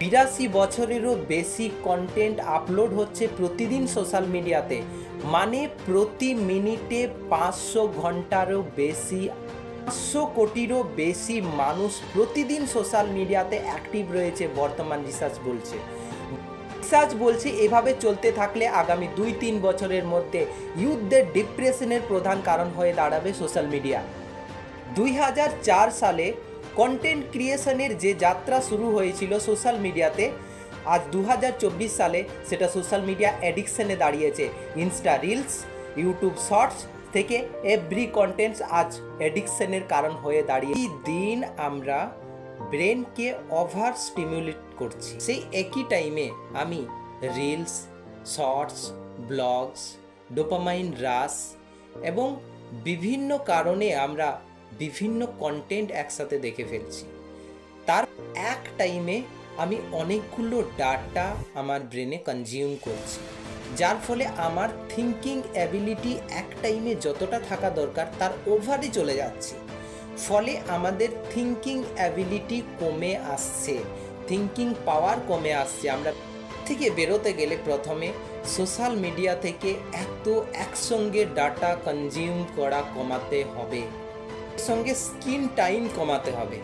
82 বছরেরও বেশি content upload হচ্ছে প্রতিদিন সোশ্যাল মিডিয়াতে, মানে প্রতি মিনিটে 500 ঘন্টারও বেশি, 500 কোটিরও বেশি মানুষ প্রতিদিন সোশ্যাল মিডিয়াতে অ্যাক্টিভ রয়েছে বর্তমান রিসার্চ বলছে। এভাবে চলতে থাকলে আগামী 2-3 বছরের মধ্যে ইউথদের ডিপ্রেশনের প্রধান কারণ হয়ে দাঁড়াবে সোশ্যাল মিডিয়া। 2004 সালে কন্টেন্ট ক্রিয়েশনের যে যাত্রা শুরু হয়েছিল সোশ্যাল মিডিয়াতে, আজ 2024 সালে সেটা সোশ্যাল মিডিয়া অ্যাডিকশনে দাঁড়িয়েছে। ইনস্টা রিলস, ইউটিউব শর্টস থেকে এভরি কন্টেন্টস আজ অ্যাডিকশনের কারণ হয়ে দাঁড়িয়ে। এই দিন আমরা ব্রেনকে ওভার স্টিমুলেট করছি, সেই একই টাইমে আমি রিলস, শর্টস, ব্লগস, ডোপামাইন রাশ এবং বিভিন্ন কারণে আমরা বিভিন্ন কন্টেন্ট একসাথে দেখে ফেলছি। তার এক টাইমে আমি অনেকগুলো ডাটা আমার ব্রেনে কনজিউম করছি, যার ফলে আমার থিঙ্কিং অ্যাবিলিটি এক টাইমে যতটা থাকা দরকার তার ওভারে চলে যাচ্ছে। ফলে আমাদের থিঙ্কিং অ্যাবিলিটি কমে আসছে, থিঙ্কিং পাওয়ার কমে আসছে। আমরা থেকে বেরোতে গেলে প্রথমে সোশ্যাল মিডিয়া থেকে একসঙ্গে ডাটা কনজিউম করা কমাতে হবে, সঙ্গে স্ক্রিন টাইম কমাতে হবে।